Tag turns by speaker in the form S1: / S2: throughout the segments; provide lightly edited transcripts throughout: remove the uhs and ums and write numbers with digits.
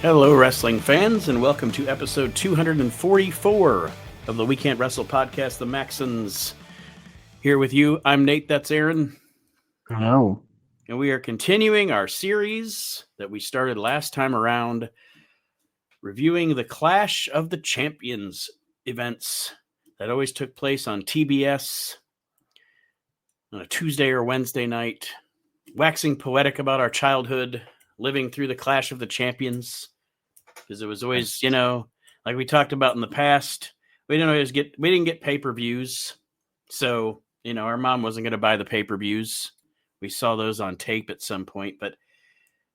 S1: Hello, wrestling fans, and welcome to episode 244 of the We Can't Wrestle podcast, The Maxons. Here with you, I'm Nate, that's Aaron.
S2: Oh.
S1: And we are continuing our series that we started last time around, reviewing the Clash of the Champions events that always took place on TBS on a Tuesday or Wednesday night, waxing poetic about our childhood, living through the Clash of the Champions. Because it was always, like we talked about in the past, we didn't get pay-per-views. So, our mom wasn't going to buy the pay-per-views. We saw those on tape at some point, but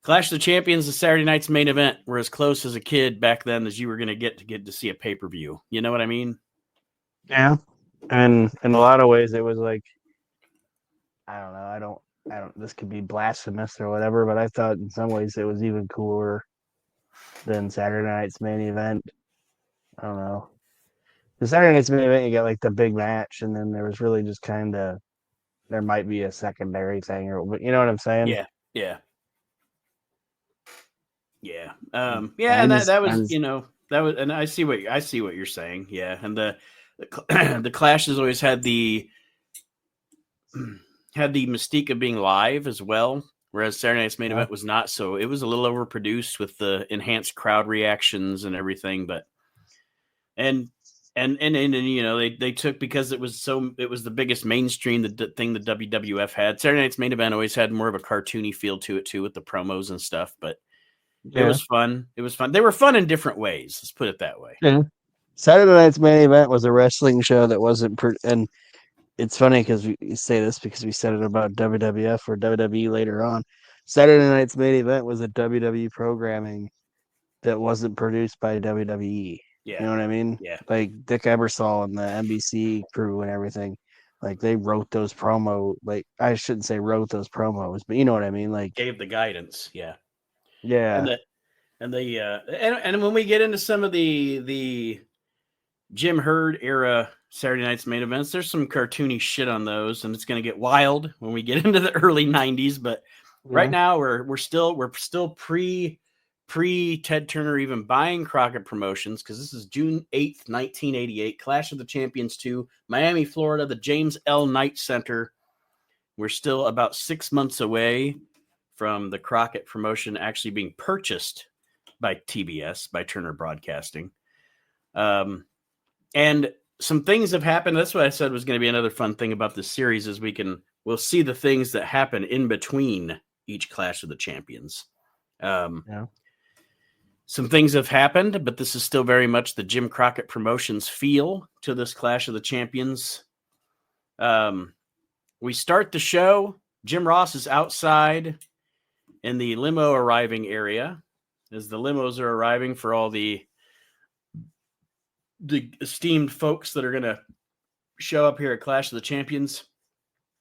S1: Clash of the Champions, the Saturday night's main event, were as close as a kid back then as you were going to get to see a pay-per-view. You know what I mean?
S2: Yeah. And in a lot of ways it was like, I don't know, I don't this could be blasphemous or whatever, but I thought in some ways it was even cooler than Saturday night's main event. I don't know. The Saturday night's main event you got like the big match, and then there was really just there might be a secondary thing, but you know what I'm saying?
S1: Yeah. Yeah.
S2: And
S1: Yeah,
S2: I
S1: and
S2: just
S1: that
S2: I
S1: was,
S2: just
S1: that was, and I see what you're saying. Yeah. And the the Clash has always had the mystique of being live as well, whereas Saturday Night's main event was not. So it was a little overproduced with the enhanced crowd reactions and everything. But and they took, because it was the biggest mainstream thing the WWF had. Saturday Night's main event always had more of a cartoony feel to it too, with the promos and stuff. But it was fun. It was fun. They were fun in different ways. Let's put it that way.
S2: yeah. Saturday night's main event was a wrestling show that wasn't and it's funny because we say this because we said it about WWF or WWE later on. Saturday night's main event was a WWE programming that wasn't produced by WWE.
S1: Yeah.
S2: You know what I mean?
S1: Yeah.
S2: Like Dick Ebersol and the NBC crew and everything. Like they wrote those I shouldn't say wrote those promos, but you know what I mean? Like
S1: Gave the guidance. Yeah.
S2: yeah.
S1: And when we get into some of the Jim Herd era Saturday night's main events, there's some cartoony shit on those, and it's going to get wild when we get into the early 90s. But right now we're still pre Ted Turner even buying Crockett Promotions, because this is June 8th, 1988, Clash of the Champions 2, Miami, Florida, the James L. Knight Center. We're still about 6 months away from the Crockett promotion actually being purchased by TBS, by Turner Broadcasting. And some things have happened. That's what I said was going to be another fun thing about this series, is we'll see the things that happen in between each Clash of the Champions. Some things have happened, but this is still very much the Jim Crockett Promotions feel to this Clash of the Champions. We start the show. Jim Ross is outside in the limo arriving area, as the limos are arriving for all the esteemed folks that are going to show up here at Clash of the Champions.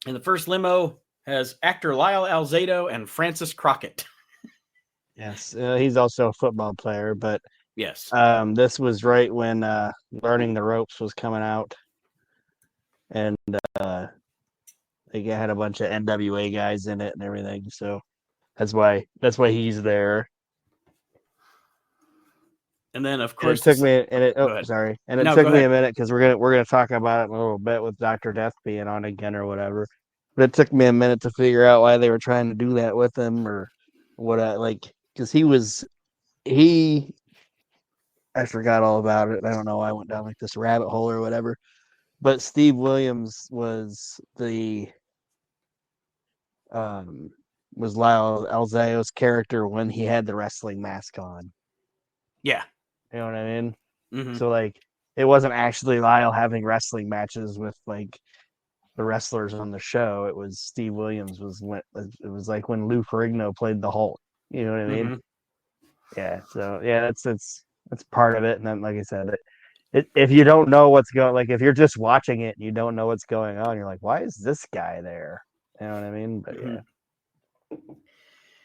S1: And the first limo has actor Lyle Alzado and Francis Crockett.
S2: Yes, he's also a football player, but
S1: yes,
S2: this was right when Learning the Ropes was coming out, and they had a bunch of NWA guys in it and everything. So that's why he's there.
S1: And then, of course,
S2: it took me a minute because we're gonna talk about it in a little bit with Dr. Death being on again or whatever. But it took me a minute to figure out why they were trying to do that with him, or what because I forgot all about it. I don't know why I went down like this rabbit hole or whatever. But Steve Williams was Lyle Alzado's character when he had the wrestling mask on.
S1: Yeah.
S2: You know what I mean?
S1: Mm-hmm.
S2: So it wasn't actually Lyle having wrestling matches with the wrestlers on the show. It was Steve Williams it was like when Lou Ferrigno played the Hulk. You know what I mean? Mm-hmm. Yeah. So yeah, that's part of it. And then, like I said, if you don't know what's going, if you're just watching it and you don't know what's going on, you're like, why is this guy there? You know what I mean? But yeah.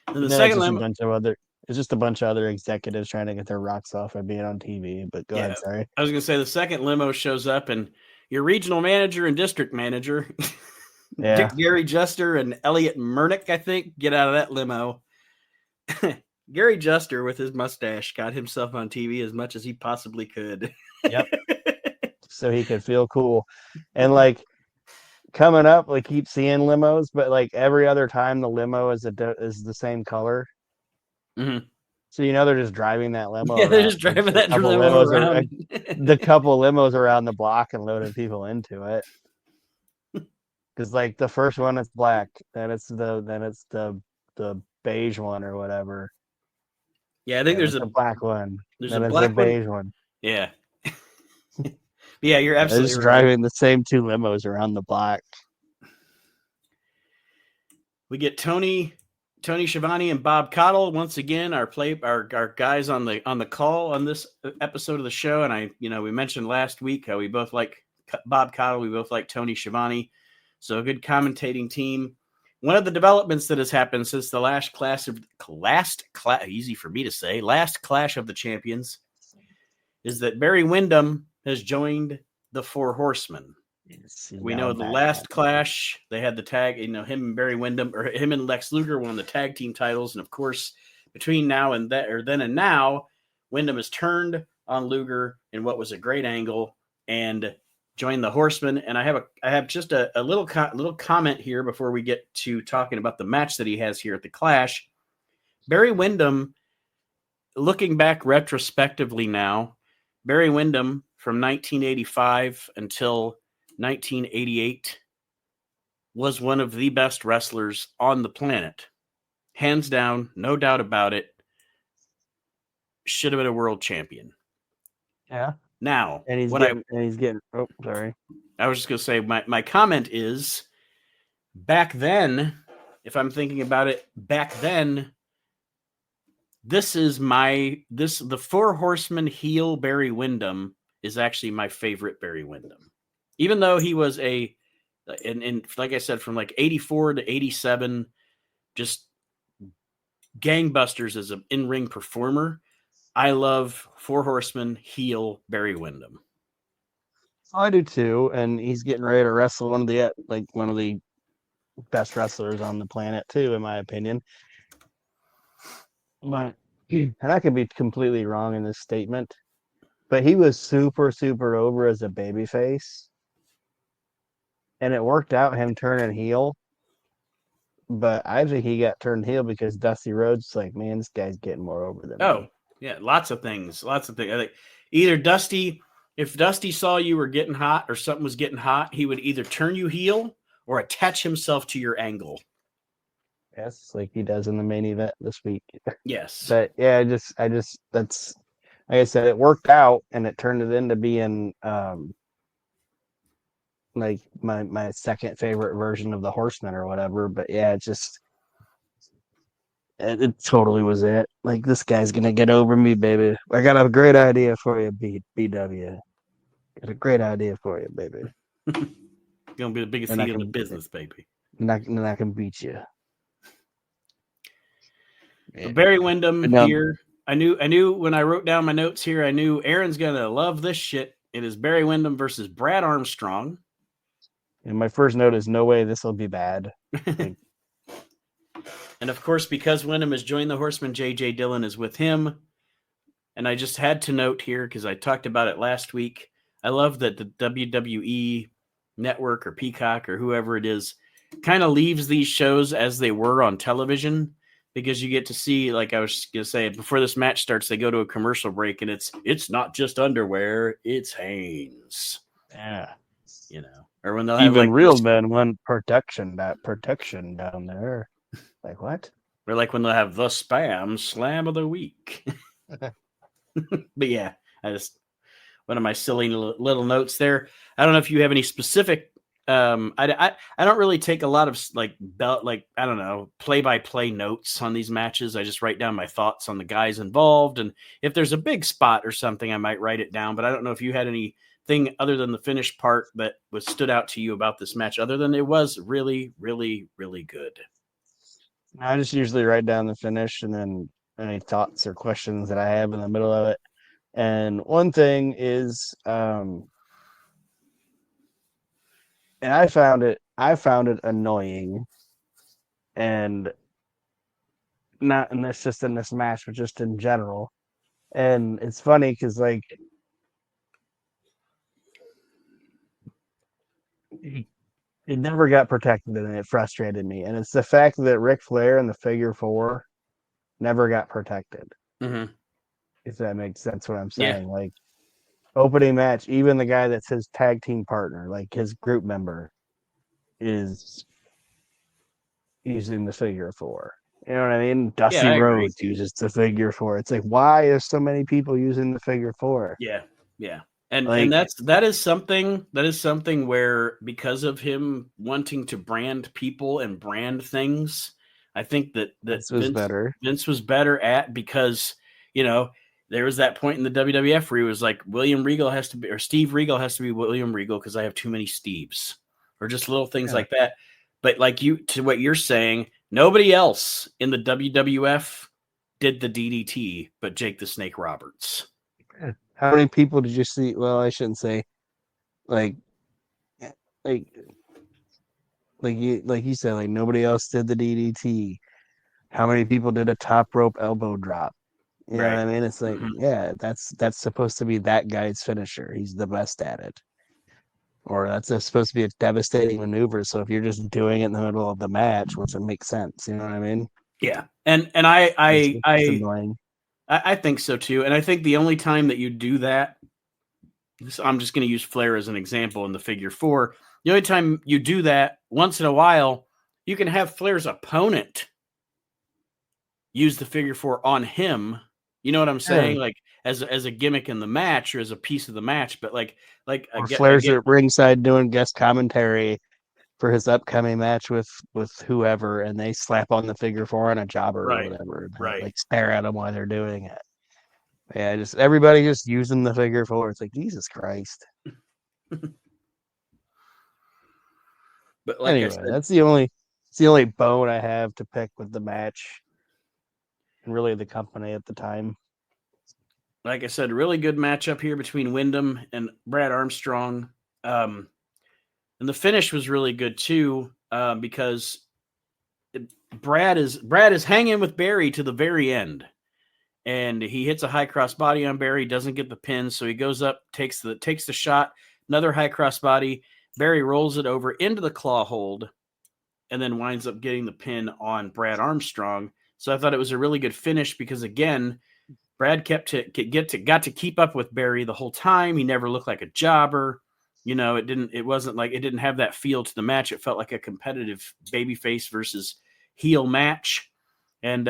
S1: And the second limo,
S2: it's just a bunch of other executives trying to get their rocks off by being on TV. But go ahead, sorry.
S1: I was going to say the second limo shows up, and your regional manager and district manager, Gary Juster and Elliot Murnick, I think, get out of that limo. Gary Juster with his mustache got himself on TV as much as he possibly could.
S2: Yep. So he could feel cool. And like coming up, like keep seeing limos, but like every other time the limo is the same color.
S1: Mm-hmm.
S2: So they're just driving that limo
S1: Yeah, they're
S2: around.
S1: just
S2: Like
S1: driving
S2: a
S1: that
S2: couple
S1: limo
S2: limos are
S1: around.
S2: the couple limos around the block and loading people into it. Because like the first one is black, then it's the beige one or whatever.
S1: Yeah, I think
S2: Then it's a black one.
S1: there's a
S2: Then it's a
S1: black one.
S2: beige one.
S1: Yeah. Yeah, you're
S2: They're
S1: absolutely
S2: just
S1: right.
S2: driving the same two limos around the block.
S1: We get Tony Schiavone and Bob Cottle once again. Our guys on the call on this episode of the show, and we mentioned last week how we both like Bob Cottle, we both like Tony Schiavone, so a good commentating team. One of the developments that has happened since the last clash of the champions is that Barry Windham has joined the Four Horsemen. We know the last clash, they had the tag, him and Barry Windham, or him and Lex Luger won the tag team titles. And of course, between now and then and now, Windham has turned on Luger in what was a great angle and joined the Horsemen. And I have just a little comment here before we get to talking about the match that he has here at the Clash. Barry Windham, looking back retrospectively now, Barry Windham from 1985 until 1988 was one of the best wrestlers on the planet. Hands down, no doubt about it. Should have been a world champion.
S2: Yeah.
S1: Now,
S2: and he's getting. Oh, sorry.
S1: I was just going to say my comment is back then, if I'm thinking about it, back then, the Four Horsemen heel Barry Windham is actually my favorite Barry Windham. Even though he was and like I said, from like 84 to 87, just gangbusters as an in-ring performer. I love Four Horsemen heel Barry Windham.
S2: I do too, and he's getting ready to wrestle one of the best wrestlers on the planet too, in my opinion. But and I could be completely wrong in this statement, but he was super, super over as a babyface, and it worked out him turning heel. But I think he got turned heel because Dusty Rhodes like, man, this guy's getting more over than me.
S1: Yeah, lots of things. I think either if Dusty saw you were getting hot or something was getting hot, he would either turn you heel or attach himself to your angle.
S2: Yes, like he does in the main event this week.
S1: Yes.
S2: But yeah, I just that's like I said, it worked out and it turned it into being like my second favorite version of the Horseman or whatever. But yeah, it totally was it. Like, this guy's gonna get over me, baby. I got a great idea for you, BW. Got a great idea for you, baby.
S1: Gonna be the biggest heel in the business, baby.
S2: And I can beat you.
S1: Yeah. Barry Windham here. I knew when I wrote down my notes here, I knew Aaron's gonna love this shit. It is Barry Windham versus Brad Armstrong.
S2: And my first note is no way this will be bad. Like,
S1: and of course, because Windham has joined the Horsemen, J.J. Dillon is with him. And I just had to note here, because I talked about it last week, I love that the WWE Network or Peacock or whoever it is kind of leaves these shows as they were on television, because you get to see, like I was going to say, before this match starts, they go to a commercial break, and it's not just underwear, it's Hanes.
S2: Yeah.
S1: Or when they'll
S2: have
S1: even
S2: real men want protection down there. Like, what?
S1: Or like when they'll have the Spam Slam of the Week. But yeah, one of my silly little notes there. I don't know if you have any specific. I don't really take a lot of I don't know, play-by-play notes on these matches. I just write down my thoughts on the guys involved, and if there's a big spot or something, I might write it down. But I don't know if you had anything other than the finished part that stood out to you about this match, other than it was really, really, really good.
S2: I just usually write down the finish and then any thoughts or questions that I have in the middle of it. And one thing is, and I found it annoying and not in this just in this match, but just in general. And it's funny because like it never got protected, and it frustrated me. And it's the fact that Ric Flair in the figure four never got protected.
S1: Mm-hmm.
S2: If that makes sense, what I'm
S1: Yeah.
S2: saying. Like opening match, even the guy that's his tag team partner, like his group member, is using the figure four. You know what I mean?
S1: Yeah,
S2: Dusty
S1: I agree.
S2: Rhodes uses the figure four. It's like, why are so many people using the figure four?
S1: Yeah. Yeah. And
S2: Like,
S1: that is something where, because of him wanting to brand people and brand things, I think that
S2: this was
S1: Vince
S2: better.
S1: Vince was better at, because, you know, there was that point in the WWF where he was like, William Regal has to be, or Steve Regal has to be William Regal because I have too many Steves, or just little things
S2: Yeah.
S1: like that. But like, to what you're saying, nobody else in the WWF did the DDT but Jake the Snake Roberts.
S2: How many people did you see? Well, I shouldn't say like like like you said, like nobody else did the DDT. How many people did a top rope elbow drop? You know what
S1: Right.
S2: I mean? It's like,
S1: Mm-hmm.
S2: yeah, that's supposed to be that guy's finisher. He's the best at it. Or that's supposed to be a devastating maneuver. So if you're just doing it in the middle of the match, which it makes sense, you know what I mean?
S1: Yeah, and I
S2: It's
S1: I
S2: just
S1: I
S2: annoying.
S1: I think so too. And I think the only time that you do that, I'm just going to use Flair as an example in the figure four. The only time you do that, once in a while, you can have Flair's opponent use the figure four on him. You know what I'm
S2: Yeah.
S1: saying? Like, as a gimmick in the match, or as a piece of the match. But like
S2: Or
S1: I
S2: Flair's
S1: get
S2: at ringside doing guest commentary for his upcoming match with whoever, and they slap on the figure four on a jobber or
S1: right,
S2: whatever, and they,
S1: right.
S2: like stare at him while they're doing it. Yeah, just everybody just using the figure four. It's like Jesus Christ.
S1: But like I
S2: Anyway,
S1: said,
S2: it's the only bone I have to pick with the match, and really the company at the time.
S1: really good matchup here between Wyndham and Brad Armstrong. Um, and the finish was really good too, because Brad is hanging with Barry to the very end, and he hits a high cross body on Barry, doesn't get the pin, so he goes up, takes the shot, another high cross body. Barry rolls it over into the claw hold, and then winds up getting the pin on Brad Armstrong. So I thought it was a really good finish because, again, Brad got to keep up with Barry the whole time. He never looked like a jobber. It didn't have that feel to the match. It felt like a competitive babyface versus heel match. And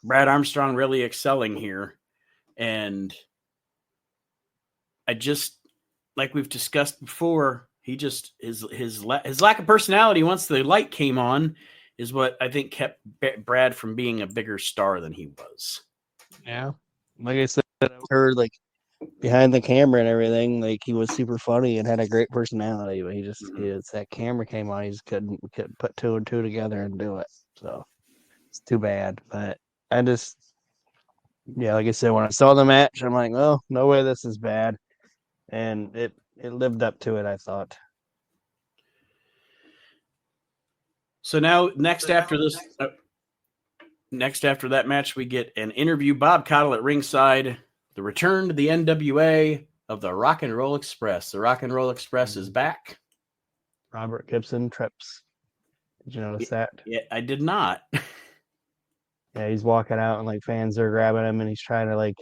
S1: Brad Armstrong really excelling here. And I just, like we've discussed before, he just his lack of personality once the light came on is what I think kept Brad from being a bigger star than he was.
S2: Yeah. Like I said, I heard like behind the camera and everything, like he was super funny and had a great personality, but it's that camera came on, he just couldn't put two and two together and do it. So it's too bad. But I just yeah, like I said, when I saw the match, I'm like, well, no way this is bad. And it lived up to it, I thought.
S1: So now, next after that match, we get an interview. Bob Caudle at ringside. The return to the NWA of the Rock and Roll Express. The Rock and Roll Express is back.
S2: Robert Gibson trips. Did you notice that?
S1: Yeah, I did not.
S2: Yeah, he's walking out and like fans are grabbing him and he's trying to like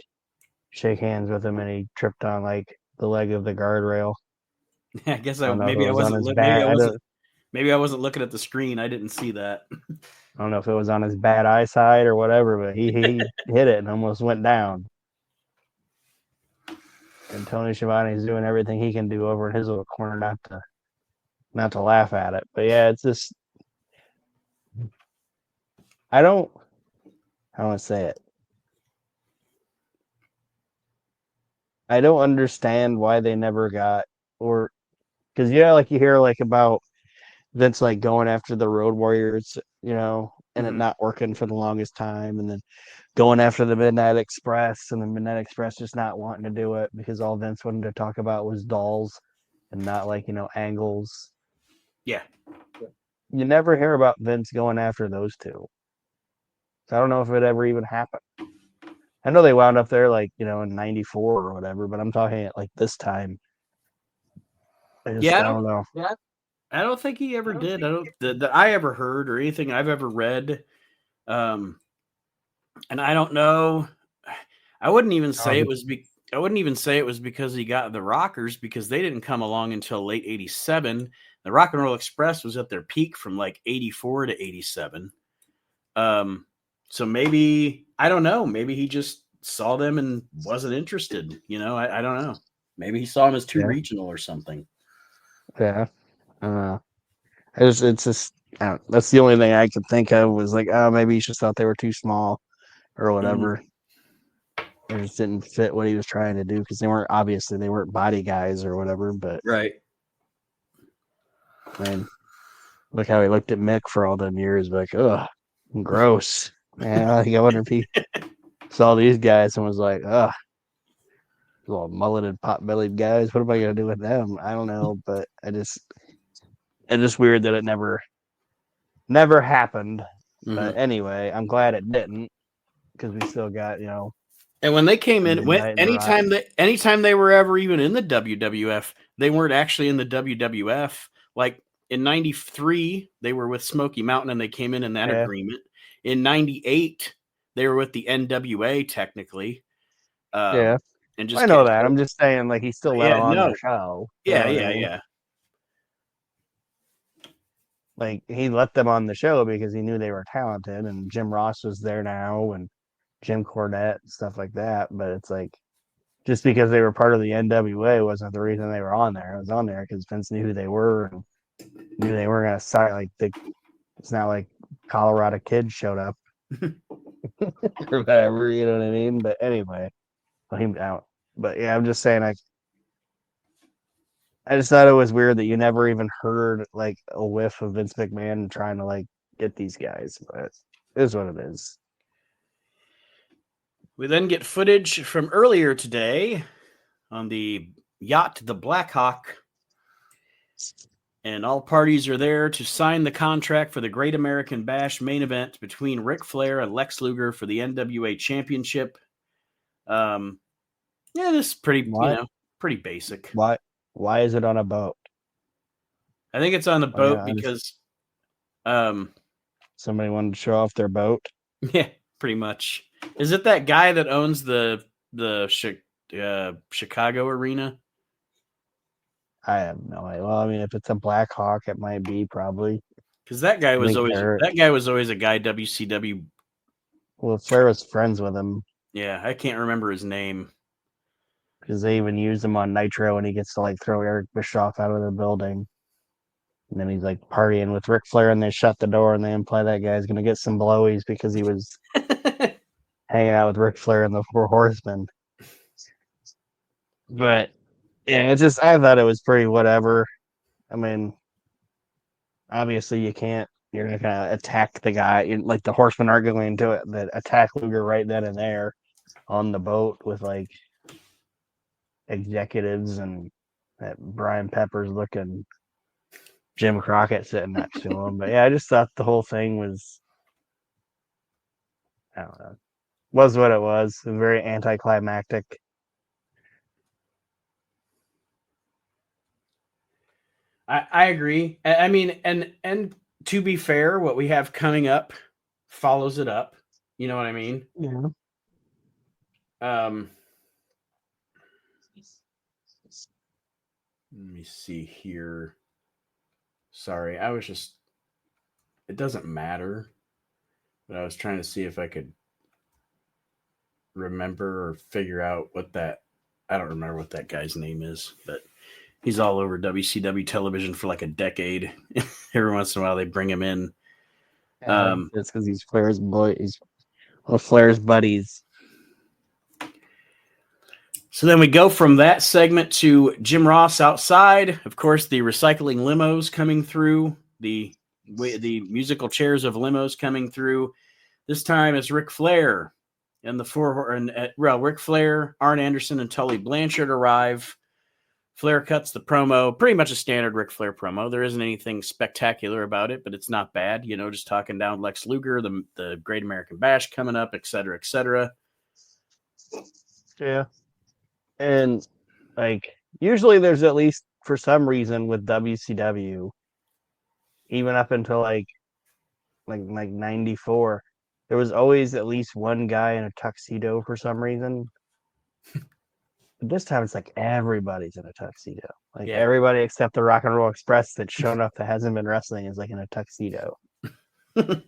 S2: shake hands with him and he tripped on like the leg of the guardrail.
S1: I guess
S2: I don't know if it was on his bad.
S1: maybe I wasn't looking at the screen. I didn't see that.
S2: I don't know if it was on his bad eyesight or whatever, but he hit it and almost went down. And Tony Schiavone's doing everything he can do over in his little corner not to laugh at it. But yeah, it's just I don't how do I say it? I don't understand why they never got or because yeah, like you hear like about Vince like going after the Road Warriors, and it
S1: Mm-hmm.
S2: not working for the longest time, and then going after the Midnight Express, and the Midnight Express just not wanting to do it because all Vince wanted to talk about was dolls and not like angles.
S1: Yeah.
S2: You never hear about Vince going after those two. So I don't know if it ever even happened. I know they wound up there like, in 94 or whatever, but I'm talking like this time. I
S1: Yeah,
S2: don't know.
S1: I don't think he ever did. I don't that I ever heard or anything I've ever read. Um, and I don't know. I wouldn't even say it was. I wouldn't even say it was because he got the Rockers, because they didn't come along until late '87. The Rock and Roll Express was at their peak from like '84 to '87. So maybe, I don't know. Maybe he just saw them and wasn't interested. I don't know. Maybe he saw them as too
S2: Yeah.
S1: regional or something.
S2: Yeah. It's just, that's the only thing I could think of was like, oh, maybe he just thought they were too small or
S1: Mhm.
S2: whatever. It just didn't fit what he was trying to do because they weren't body guys or whatever. But
S1: Right.
S2: I mean, look how he looked at Mick for all them years, like, ugh, gross. Man, I wonder if he saw these guys and was like, ugh, little mulleted, pot-bellied guys. What am I gonna do with them? I don't know, but it's just weird that it never happened. But
S1: Mhm.
S2: anyway, I'm glad it didn't because we still got
S1: And when they came
S2: the
S1: in,
S2: Midnight and the Rock.
S1: anytime they were ever even in the WWF, they weren't actually in the WWF. Like in '93, they were with Smoky Mountain, and they came in that
S2: Yeah,
S1: agreement. In '98, they were with the NWA technically,
S2: yeah,
S1: and
S2: I
S1: just
S2: know that. I'm just saying, like he still let
S1: yeah,
S2: them on their
S1: no,
S2: show. You
S1: yeah,
S2: know what I
S1: yeah,
S2: mean?
S1: yeah.
S2: Like he let them on the show because he knew they were talented, and Jim Ross was there now, and Jim Cornette and stuff like that. But it's like just because they were part of the NWA wasn't the reason they were on there. It was on there because Vince knew who they were and knew they weren't gonna sign. It's not like Colorado Kid showed up or whatever. You know what I mean? But anyway, him out. But yeah, I'm just saying. I just thought it was weird that you never even heard like a whiff of Vince McMahon trying to like get these guys. But it is what it is.
S1: We then get footage from earlier today on the yacht, the Blackhawk, and all parties are there to sign the contract for the Great American Bash main event between Ric Flair and Lex Luger for the NWA Championship. Um, yeah, this is pretty,
S2: Why?
S1: pretty basic.
S2: Why? Why is it on a boat?
S1: I think it's on the
S2: Like,
S1: boat because, um,
S2: somebody wanted to show off their boat.
S1: yeah, pretty much. Is it that guy that owns the Chicago arena?
S2: I have no idea. Well, I mean, if it's a Black Hawk, it might be probably.
S1: Because
S2: I think they're
S1: that guy was always a guy WCW.
S2: well, Flair was friends with him
S1: Yeah, I can't remember his name.
S2: because they even use him on Nitro, and he gets to like throw Eric Bischoff out of the building. And then he's like partying with Ric Flair, and they shut the door, and they imply that guy's gonna get some blowies because he was hanging out with Ric Flair and the Four Horsemen. But yeah, it's just I thought it was pretty whatever. I mean, obviously you can't. You're not gonna attack the guy. Like the Horsemen aren't going to attack Luger right then and there on the boat with like executives and that Brian Pepper's looking Jim Crockett sitting next to him. But yeah, I just thought the whole thing was I don't know was what it was. It was very anticlimactic.
S1: I agree. I mean, and to be fair, what we have coming up follows it up. You know what I mean?
S2: Yeah.
S1: Um, let me see here. Sorry, I was just. It doesn't matter, but I was trying to see if I could remember or figure out what that. I don't remember what that guy's name is, but he's all over WCW television for like a decade. Every once in a while, they bring him in.
S2: It's because he's Flair's boy. He's one of Flair's buddies.
S1: So then we go from that segment to Jim Ross outside. Of course, the recycling limos coming through, the musical chairs of limos coming through. This time it's Ric Flair and Ric Flair, Arn Anderson, and Tully Blanchard arrive Flair cuts the promo, pretty much a standard Ric Flair promo. There isn't anything spectacular about it, but it's not bad. Just talking down Lex Luger, the Great American Bash coming up, et cetera, et cetera.
S2: Yeah. And usually there's at least for some reason with WCW, even up until like 94, there was always at least one guy in a tuxedo for some reason. But this time it's like everybody's in a tuxedo. Everybody except the Rock and Roll Express that's shown up that hasn't been wrestling is in a tuxedo. And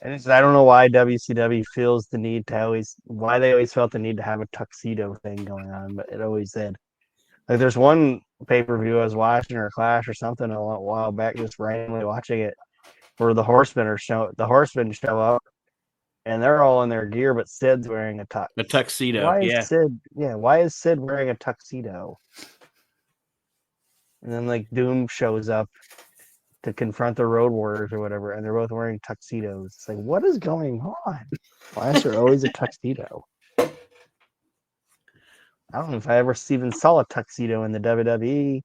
S2: I don't know why WCW feels the need to why they always felt the need to have a tuxedo thing going on, but it always did. There's one pay-per-view I was watching, or Clash or something, a while back, just randomly watching it, where the Horsemen show up, and they're all in their gear, but Sid's wearing a tux.
S1: A tuxedo.
S2: Why is Sid wearing a tuxedo? And then Doom shows up to confront the Road Warriors or whatever, and they're both wearing tuxedos. It's what is going on? Why is there always a tuxedo? I don't know if I ever even saw a tuxedo in the WWE.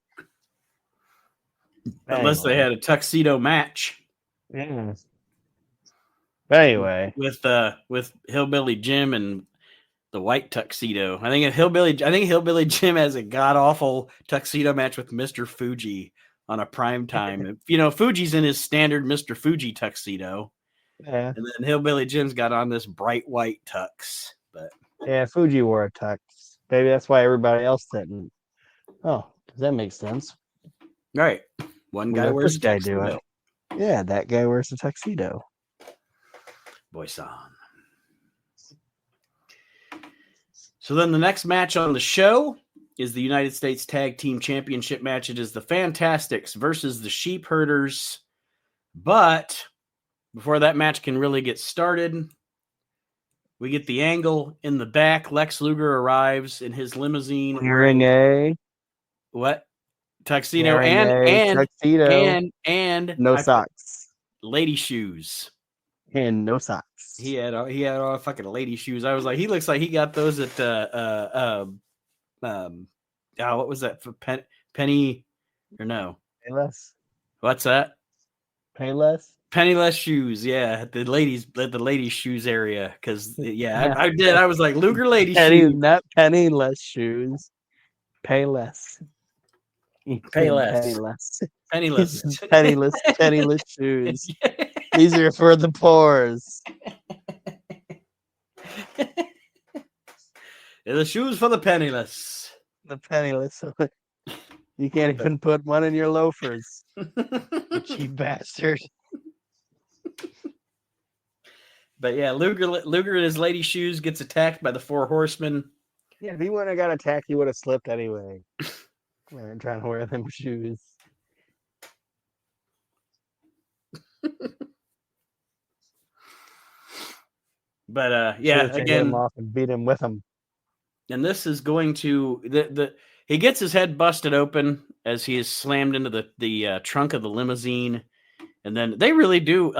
S1: Unless they had a tuxedo match.
S2: Yeah. But anyway.
S1: With Hillbilly Jim and the white tuxedo. I think Hillbilly Jim has a god-awful tuxedo match with Mr. Fuji on a prime time. Fuji's in his standard Mr. Fuji tuxedo.
S2: Yeah.
S1: And then Hillbilly Jim's got on this bright white tux. But
S2: yeah, Fuji wore a tux. Maybe that's why everybody else didn't. Oh, does that make sense?
S1: Right. One guy wears a tuxedo.
S2: Do it. Yeah, that guy wears a tuxedo.
S1: Boy-san. So then the next match on the show is the United States Tag Team Championship match. It is the Fantastics versus the Sheep Herders. But before that match can really get started, we get the angle in the back. Lex Luger arrives in his limousine
S2: wearing a
S1: tuxedo and
S2: no socks,
S1: lady shoes,
S2: and no socks.
S1: He had all fucking lady shoes. I was like, he looks like he got those at what was that for Penny or no?
S2: Payless.
S1: What's that?
S2: Payless.
S1: Penniless shoes, yeah, at the ladies shoes area, because I did. I was like Luger lady shoes,
S2: not penniless shoes, Payless. Penniless shoes. These are for the poors.
S1: The shoes for the penniless.
S2: The penniless. You can't even put one in your loafers. You cheap bastard.
S1: But yeah, Luger in his lady shoes gets attacked by the Four Horsemen.
S2: Yeah, if he wouldn't have got attacked, he would have slipped anyway. Trying to wear them shoes.
S1: But again,
S2: him off and beat him with them.
S1: And this is going to he gets his head busted open as he is slammed into the trunk of the limousine, and then they really do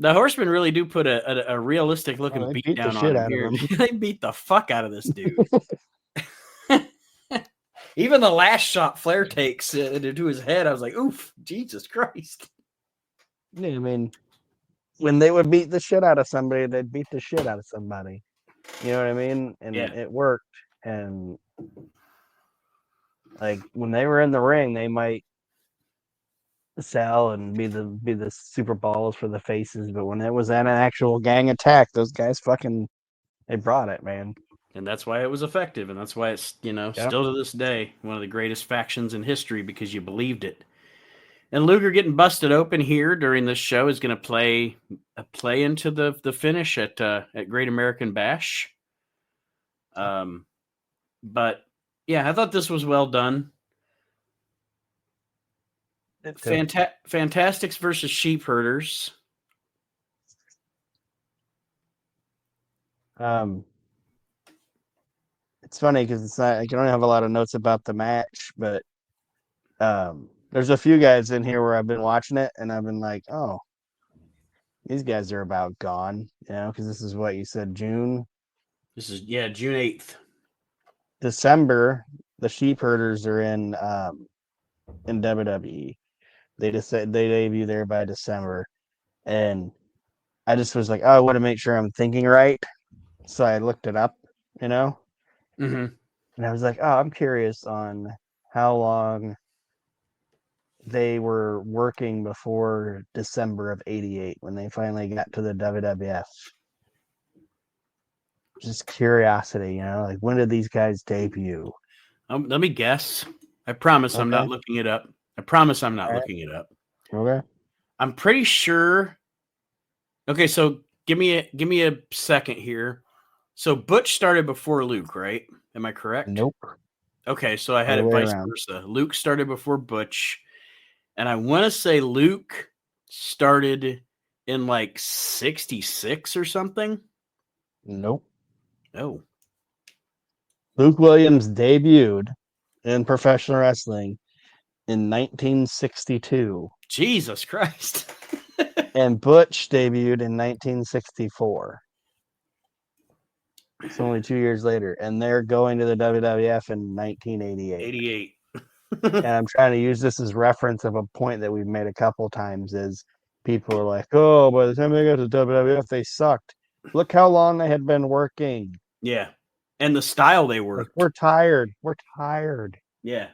S1: the Horsemen really do put a realistic looking beat down on him here. They beat the fuck out of this dude. Even the last shot Flair takes into his head, I was like, oof, Jesus Christ.
S2: Yeah, I mean, when they would beat the shit out of somebody, they'd beat the shit out of somebody. You know what I mean? And it worked. And when they were in the ring, they might sell and be the super balls for the faces, but when it was an actual gang attack, those guys they brought it, man.
S1: And that's why it was effective, and that's why it's still to this day one of the greatest factions in history, because you believed it. And Luger getting busted open here during this show is going to play into the finish at Great American Bash. But yeah, I thought this was well done. Fantastics versus Sheep Herders.
S2: It's funny because it's not. I don't have a lot of notes about the match, but there's a few guys in here where I've been watching it and I've been like, oh, these guys are about gone, because this is what you said, June.
S1: This is June 8th.
S2: December, the sheep herders are in WWE. They just said they debut there by December, and I just was like, oh, I want to make sure I'm thinking right, so I looked it up, you know,
S1: Mm-hmm.
S2: and I was like, oh, I'm curious on how long they were working before December of '88 when they finally got to the WWF. Just curiosity, like when did these guys debut?
S1: Let me guess. I promise I'm
S2: Okay.
S1: not looking it up. I promise I'm not
S2: All right.
S1: looking it up.
S2: Okay.
S1: I'm pretty sure. Okay, so give me a second here. So Butch started before Luke, right? Am I correct?
S2: Nope.
S1: Okay, so I had
S2: Other
S1: it
S2: way
S1: vice
S2: around.
S1: versa. Luke started before Butch, and I want to say Luke started in like 66 or something.
S2: Nope.
S1: Oh,
S2: Luke Williams debuted in professional wrestling in 1962,
S1: Jesus Christ.
S2: and Butch debuted in 1964. It's only 2 years later, and they're going to the WWF in 1988.
S1: 88.
S2: And I'm trying to use this as reference of a point that we've made a couple times is people are like, oh, by the time they got to WWF, they sucked. Look how long they had been working.
S1: Yeah. And the style they
S2: Like,
S1: worked.
S2: we're tired. We're tired.
S1: Yeah.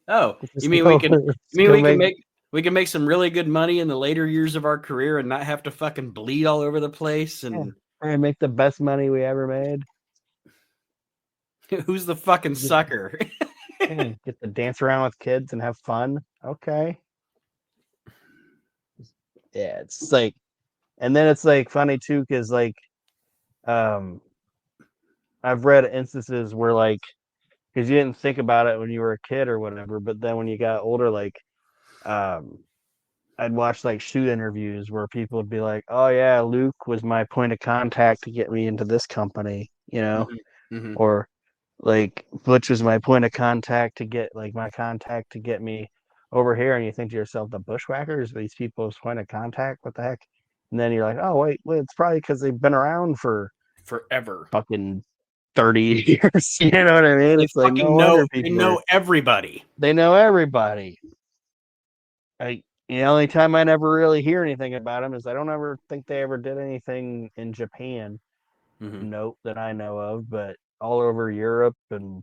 S1: Oh,
S2: Let's
S1: you
S2: just
S1: mean
S2: go. Let's go make.
S1: we can make some really good money in the later years of our career and not have to fucking bleed all over the place
S2: Yeah,
S1: and
S2: and make the best money we ever made.
S1: who's the fucking
S2: Just
S1: sucker?
S2: get to dance around with kids and have fun. Okay. Yeah, it's like, and then it's like funny too, because like, um, I've read instances where like, because you didn't think about it when you were a kid or whatever, but then when you got older, like, um, I'd watch like shoot interviews where people would be like, "Oh yeah, Luke was my point of contact to get me into this company,"
S1: Hmm. Hmm.
S2: or like Butch was my point of contact to get like my contact to get me over here, and you think to yourself, the Bushwhackers, these people's point of contact, what the heck? And then you're like, oh wait, well, it's probably because they've been around for
S1: Forever.
S2: fucking 30 years. You know what I mean?
S1: They
S2: It's like no
S1: fucking
S2: wonder
S1: they
S2: people are
S1: know everybody.
S2: they know everybody. The only time I never really hear anything about them is I don't ever think they ever did anything in Japan.
S1: Hmm.
S2: Note that I know of, but all over Europe and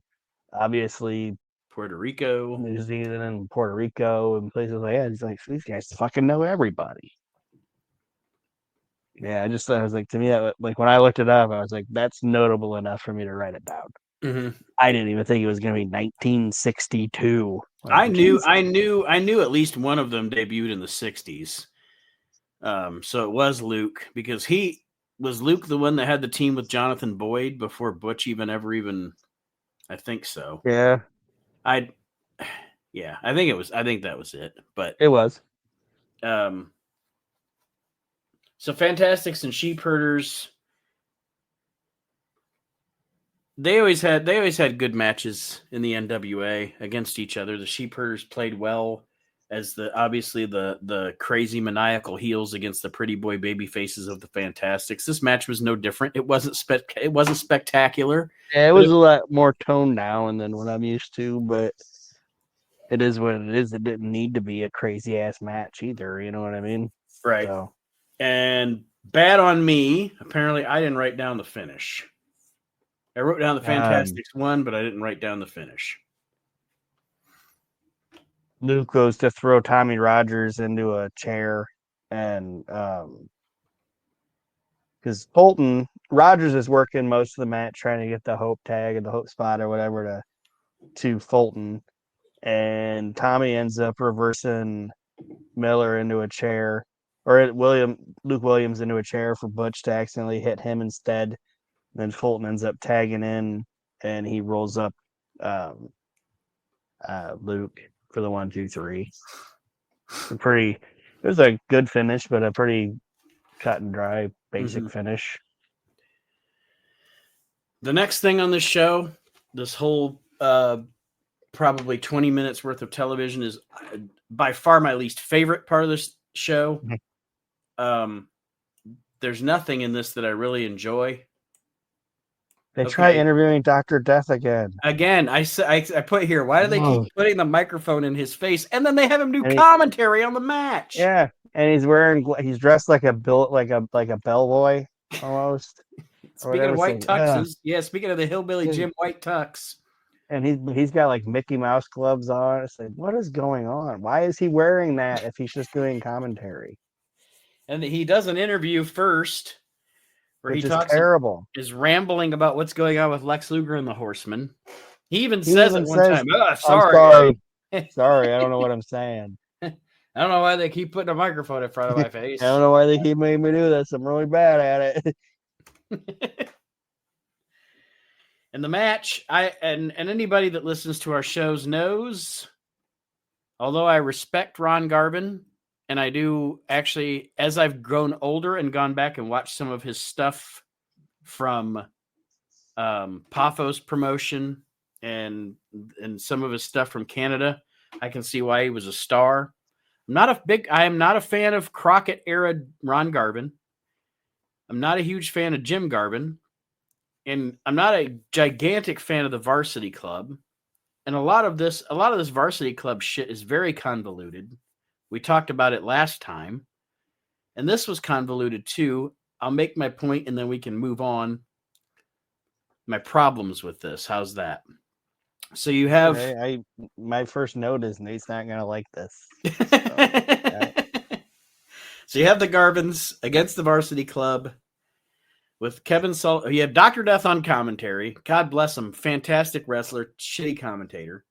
S2: obviously
S1: Puerto Rico.
S2: New Zealand and Puerto Rico and places like that. It's like these guys fucking know everybody. Yeah, I just thought it was like to me, like when I looked it up, I was like, that's notable enough for me to write it down.
S1: Hmm.
S2: I didn't even think it was going to be 1962. Like
S1: I knew at least one of them debuted in the 60s. So it was Luke because he was Luke the one that had the team with Jonathan Boyd before Butch even I think so.
S2: Yeah,
S1: I yeah, I think that was it. But
S2: it was.
S1: um so Fantastics and Sheep Herders, they always had good matches in the NWA against each other. The Sheep Herders played well as the crazy maniacal heels against the pretty boy baby faces of the Fantastics. This match was no different. It wasn't spectacular,
S2: Yeah, it
S1: but
S2: was a lot more toned down than what I'm used to, but it is what it is. It didn't need to be a crazy ass match either. You know what I mean?
S1: right.
S2: So
S1: And bad on me. Apparently, I didn't write down the finish. I wrote down the
S2: um,
S1: Fantastics one, but I didn't write down the finish.
S2: Luke goes to throw Tommy Rogers into a chair, and because Fulton Rogers is working most of the match trying to get the Hope tag or the Hope spot or whatever to Fulton, and Tommy ends up reversing Miller into a chair, or Luke Williams into a chair for Butch to accidentally hit him instead. Then Fulton ends up tagging in, and he rolls up um, Luke for the 1, 2, 3. It was a good finish, but a pretty cut and dry,
S1: Mm-hmm.
S2: basic finish.
S1: The next thing on this show, this whole probably 20 minutes worth of television, is by far my least favorite part of this show. There's nothing in this that I really enjoy.
S2: They try
S1: Okay.
S2: interviewing Dr. Death again.
S1: Again, I put here, why do they keep
S2: Oh.
S1: putting the microphone in his face and then they have him do
S2: And
S1: commentary on the match?
S2: and he's dressed like a bellboy almost or
S1: Speaking
S2: whatever.
S1: of
S2: It's
S1: white
S2: like,
S1: tuxes, speaking of the hillbilly
S2: yeah.
S1: Jim White tux.
S2: And he's got like Mickey Mouse gloves on. It's like, what is going on? Why is he wearing that if he's just doing commentary?
S1: And he does an interview first where he
S2: Which is
S1: talks
S2: terrible.
S1: is rambling about what's going on with Lex Luger and the Horsemen. He even
S2: He
S1: says
S2: even
S1: at one
S2: says,
S1: time, "Oh,
S2: I'm
S1: sorry.
S2: sorry. Sorry, I don't know what I'm saying.
S1: I don't know why they keep putting a microphone in front of my
S2: I
S1: face."
S2: don't know why they keep making me do this. I'm really bad at it.
S1: And the match, and anybody that listens to our shows knows, although I respect Ron Garvin, and I do actually, as I've grown older and gone back and watched some of his stuff from Paphos promotion and some of his stuff from Canada, I can see why he was a star. I am not a fan of Crockett era Ron Garvin. I'm not a huge fan of Jim Garvin. And I'm not a gigantic fan of the Varsity Club. And a lot of this Varsity Club shit is very convoluted. We talked about it last time. And this was convoluted too. I'll make my point and then we can move on. My problems with this. How's that? So you have
S2: my first note is Nate's not gonna like this.
S1: So you have the Garvins against the Varsity Club with Kevin Sullivan. You have Dr. Death on commentary. God bless him. Fantastic wrestler, shitty commentator.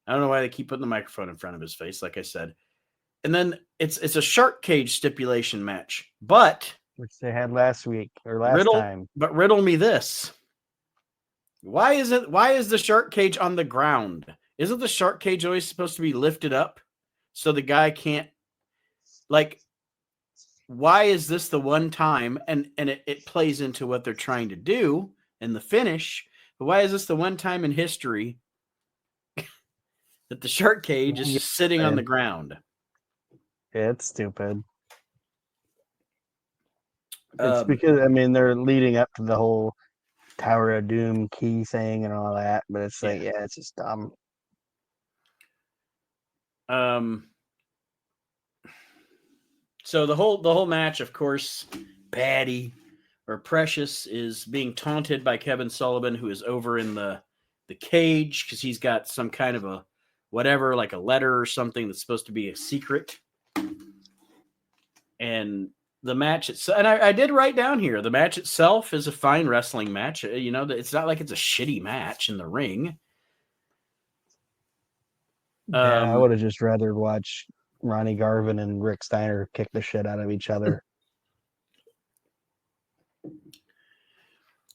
S1: I don't know why they keep putting the microphone in front of his face, like I said. And then it's a shark cage stipulation match,
S2: Which they had last week or last time.
S1: But riddle me this: why is the shark cage on the ground? Isn't the shark cage always supposed to be lifted up so the guy can't, like? Why is this the one time? And it plays into what they're trying to do in the finish. But why is this the one time in history that the shark cage is just sitting on the ground?
S2: It's stupid. It's because they're leading up to the whole Tower of Doom key thing and all that, but it's like, it's just dumb.
S1: So the whole match, of course, Patty or Precious is being taunted by Kevin Sullivan, who is over in the cage because he's got some kind of a whatever, like a letter or something that's supposed to be a secret. And the match itself, and I did write down here, the match itself is a fine wrestling match. You know, it's not like it's a shitty match in the ring.
S2: I would have just rather watch Ronnie Garvin and Rick Steiner kick the shit out of each other.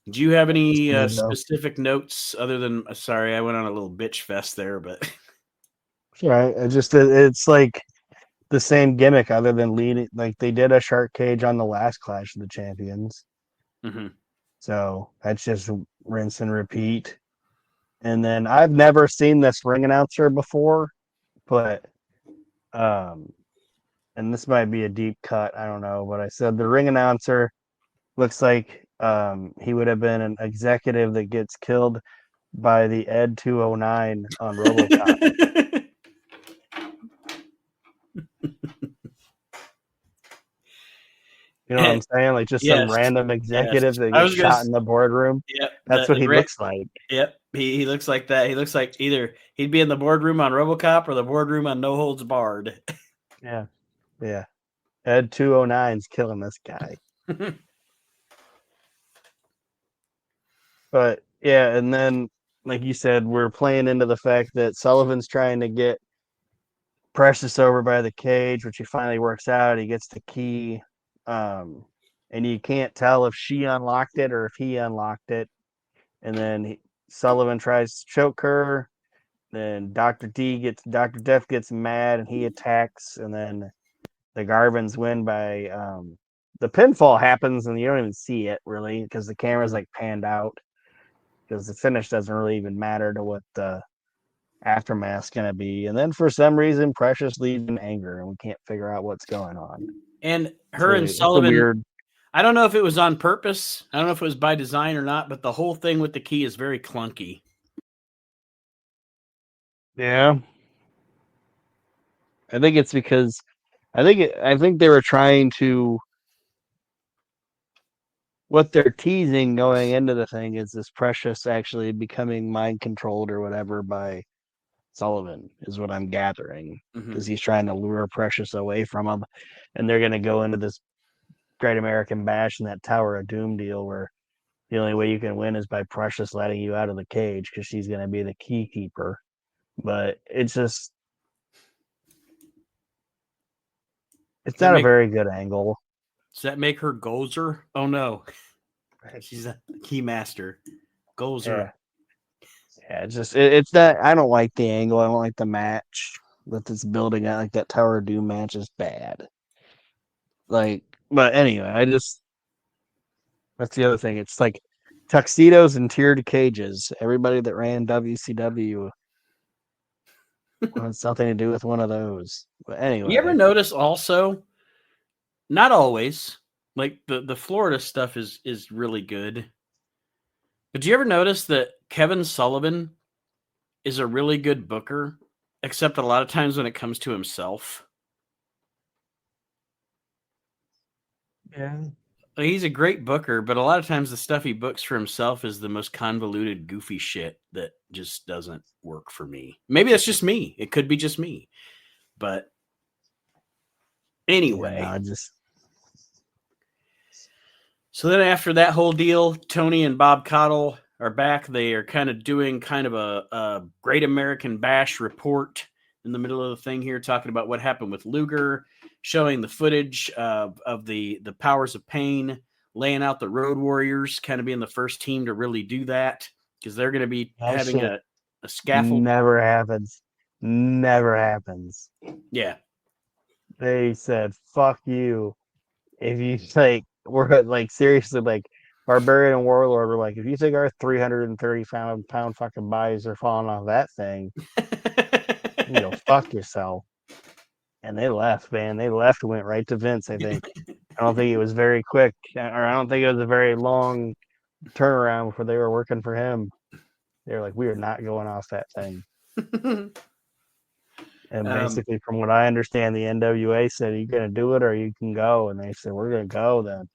S1: Do you have any specific notes other than, sorry, I went on a little bitch fest there, but.
S2: Right. It's like the same gimmick other than leading. Like they did a shark cage on the last Clash of the Champions.
S1: Mm-hmm.
S2: So that's just rinse and repeat. And then I've never seen this ring announcer before, but and this might be a deep cut, I don't know, but I said the ring announcer looks like he would have been an executive that gets killed by the Ed 209 on RoboCop. You know what I'm saying? Like just some random executive that gets shot in the boardroom.
S1: Yep.
S2: That's what he looks like.
S1: Yep. He looks like that. He looks like either he'd be in the boardroom on RoboCop or the boardroom on No Holds Barred.
S2: Yeah. Yeah. Ed 209's killing this guy. But yeah, and then like you said, we're playing into the fact that Sullivan's trying to get Precious over by the cage, which he finally works out. He gets the key. And you can't tell if she unlocked it or if he unlocked it. And then Sullivan tries to choke her. Then Dr. Death gets mad and he attacks. And then the Garvins win by the pinfall happens and you don't even see it really because the camera's like panned out because the finish doesn't really even matter to what the aftermath's gonna be. And then for some reason Precious leaves in anger and we can't figure out what's going on.
S1: And her and Sullivan, I don't know if it was on purpose. I don't know if it was by design or not, but the whole thing with the key is very clunky.
S2: Yeah. I think it's because I think they were trying to what they're teasing going into the thing is this Precious actually becoming mind controlled or whatever by Sullivan is what I'm gathering because
S1: Mm-hmm.
S2: he's trying to lure Precious away from him, and they're going to go into this Great American Bash and that Tower of Doom deal where the only way you can win is by Precious letting you out of the cage because she's going to be the key keeper. But it's just it's
S1: Does that
S2: not a
S1: make
S2: very good angle.
S1: does that make her Gozer? Oh no, she's a key master. Gozer.
S2: Yeah, yeah. It's not. I don't like the angle. I don't like the match that it's building out. Like that Tower of Doom match is bad. Like, but anyway, I just that's the other thing. It's like tuxedos and tiered cages. Everybody that ran WCW wants something to do with one of those. But
S1: You ever
S2: anyway,
S1: notice also? Not always. Like the Florida stuff is really good. But do you ever notice that Kevin Sullivan is a really good booker, except a lot of times when it comes to himself?
S2: yeah,
S1: Like, he's a great booker, but a lot of times the stuff he books for himself is the most convoluted, goofy shit that just doesn't work for me. Maybe that's just me. It could be just me. But
S2: yeah. No,
S1: anyway,
S2: I just
S1: so then after that whole deal, Tony and Bob Cottle are back. They are kind of doing kind of a Great American Bash report in the middle of the thing here, talking about what happened with Luger, showing the footage of the Powers of Pain, laying out the Road Warriors, kind of being the first team to really do that because they're going to be
S2: that
S1: having
S2: shit
S1: a scaffold.
S2: never happens. Never happens.
S1: Yeah.
S2: They said, "Fuck you." If you like, we're like seriously like Barbarian and Warlord were like, if you think our 330 pound fucking bodies are falling off that thing, you go fuck yourself. And they left, man. They left and went right to Vince. I think. I don't think it was very quick, or I don't think it was a very long turnaround before they were working for him. They were like, we are not going off that thing. And
S1: um,
S2: basically, from what I understand, the NWA said, "Are you gonna do it, or you can go?" And they said, "We're gonna go." Then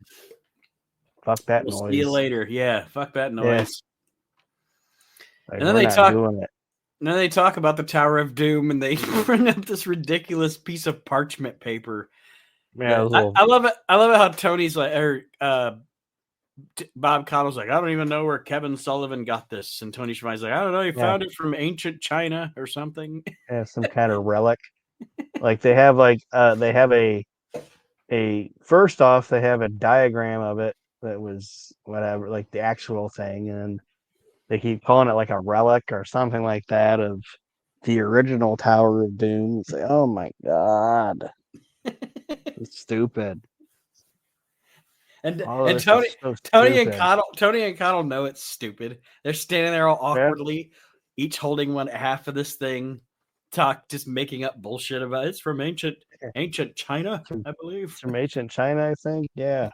S2: fuck that
S1: we'll see you
S2: noise.
S1: later. Yeah, fuck that
S2: Yeah,
S1: noise.
S2: like
S1: And then
S2: we're
S1: they
S2: not
S1: talk.
S2: doing it.
S1: And then they talk about the Tower of Doom, and they bring up this ridiculous piece of parchment paper.
S2: Yeah,
S1: That
S2: those little
S1: I love it. I love it how Tony's like, or Bob Cottle's like, I don't even know where Kevin Sullivan got this, and Tony Schiavone's like, I don't know, he
S2: yeah,
S1: found it from ancient China or something.
S2: yeah, some kind of relic. Like they have a first off they have a diagram of it that was whatever like the actual thing, and they keep calling it like a relic or something like that of the original Tower of Doom. It's like, oh my god, it's stupid.
S1: and
S2: All of
S1: and
S2: this is so stupid.
S1: Tony and Cottle know it's stupid. They're standing there all
S2: Yeah,
S1: awkwardly, each holding one half of this thing, just making up bullshit about it's from ancient China, I believe.
S2: it's from ancient China, I think. Yeah,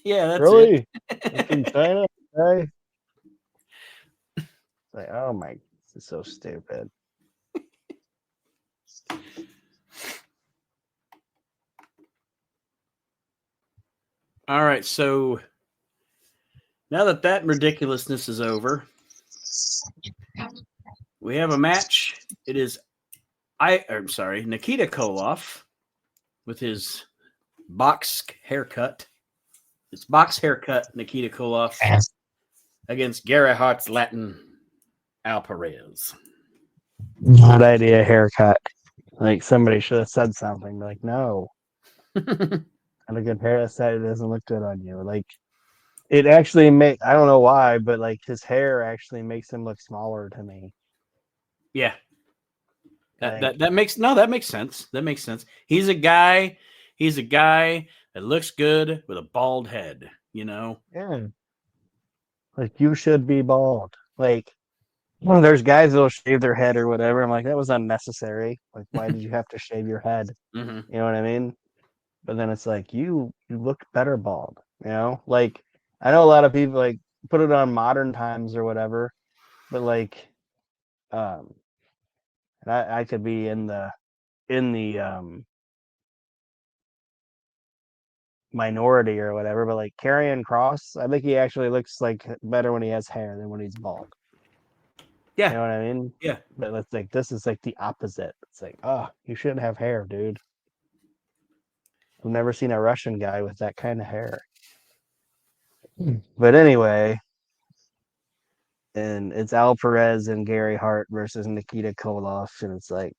S1: Yeah, that's it.
S2: really, it's from China. Okay. Like, oh my, this is so stupid.
S1: All right, so now that ridiculousness is over, we have a match. It is I'm sorry, Nikita Koloff with his box haircut. It's box haircut Nikita Koloff against Gary Hart's Latin Al Perez.
S2: Good idea, haircut. Like somebody should have said something. Like, no, and a good haircut it doesn't look good on you. Like it actually make I don't know why, but like his hair actually makes him look smaller to me.
S1: Yeah,
S2: Like,
S1: that makes no, that makes sense. That makes sense. He's a guy. He's a guy that looks good with a bald head. You know.
S2: yeah, like you should be bald. Like, well, there's guys that'll shave their head or whatever. I'm like, that was unnecessary. Like, why did you have to shave your head?
S1: Mm-hmm.
S2: You know what I mean? But then it's like you look better bald. You know, like I know a lot of people like put it on modern times or whatever, but like um I could be in the minority or whatever, but like Karrion Cross, I think he actually looks like better when he has hair than when he's bald. You
S1: Yeah,
S2: know what I mean?
S1: yeah.
S2: But it's like this is like the opposite. It's like, oh, you shouldn't have hair, dude. I've never seen a Russian guy with that kind of hair. But anyway, and it's Al Perez and Gary Hart versus Nikita Koloff, and it's like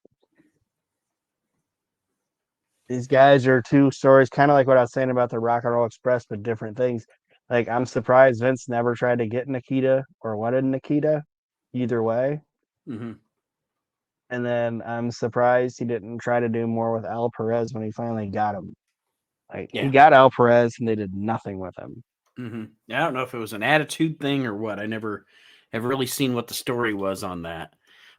S2: these guys are two stories, kind of like what I was saying about the Rock and Roll Express, but different things. Like I'm surprised Vince never tried to get Nikita or wanted Nikita, either way.
S1: Mm-hmm.
S2: And then I'm surprised he didn't try to do more with Al Perez when he finally got him. Like he
S1: Yeah.
S2: got Al Perez and they did nothing with him.
S1: Mm-hmm. I don't know if it was an attitude thing or what. I never have really seen what the story was on that.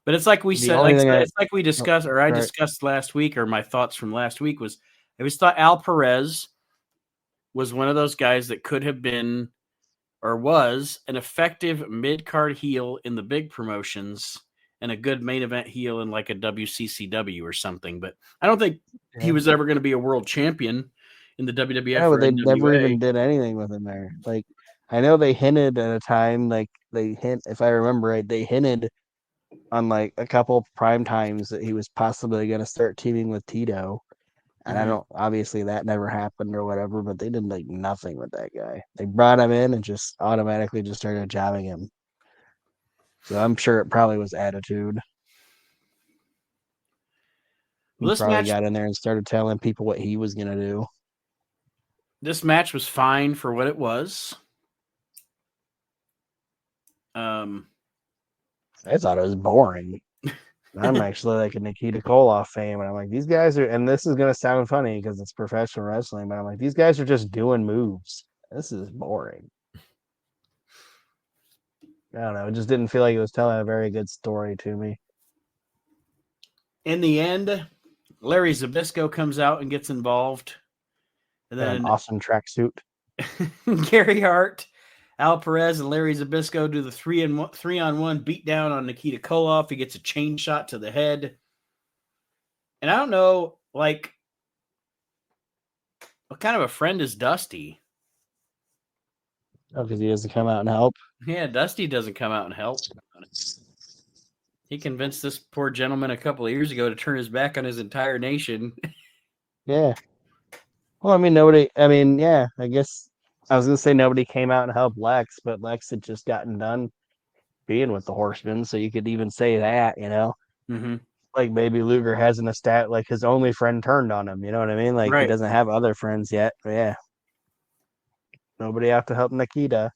S1: But it's like we
S2: The
S1: said,
S2: only thing I
S1: it's like we
S2: oh,
S1: discussed, or I
S2: right,
S1: discussed last week, or my thoughts from last week was I always thought Al Perez was one of those guys that could have been or was an effective mid card heel in the big promotions and a good main event heel in like a WCCW or something. But I don't think he
S2: yeah.
S1: was ever going to be a world champion in the
S2: Yeah,
S1: WWF
S2: but
S1: or
S2: they never
S1: NWA.
S2: even did anything with him there. Like I know they hinted at a time, like they hint if I remember right, they hinted on like a couple of prime times that he was possibly gonna start teaming with Tito. And I
S1: Mm-hmm.
S2: don't obviously that never happened or whatever, but they did like nothing with that guy. They brought him in and just automatically just started jobbing him. So I'm sure it probably was attitude.
S1: Well,
S2: He probably got in there and started telling people what he was gonna do.
S1: this match was fine for what it was. Um,
S2: I thought it was boring. I'm actually like a Nikita Koloff fan, and I'm like, these guys are, and this is gonna sound funny because it's professional wrestling, but I'm like, these guys are just doing moves. This is boring. I don't know. It just didn't feel like it was telling a very good story to me.
S1: in the end, Larry Zabisco comes out and gets involved, and
S2: And an
S1: then
S2: awesome tracksuit.
S1: Gary Hart, Al Perez, and Larry Zabisco do the 3-on-1 beatdown on Nikita Koloff. He gets a chain shot to the head, and I don't know, like, what kind of a friend is Dusty?
S2: Oh, because he has to come out and help.
S1: Yeah, Dusty doesn't come out and help. He convinced this poor gentleman a couple of years ago to turn his back on his entire nation.
S2: Yeah. Well, I mean, nobody. I mean, yeah. I guess I was gonna say nobody came out and helped Lex, but Lex had just gotten done being with the Horsemen, so you could even say that, you know.
S1: Mm-hmm.
S2: Like maybe Luger hasn't a stat like his only friend turned on him. You know what I mean? Like he
S1: Right.
S2: doesn't have other friends yet. But yeah, nobody out to help Nikita.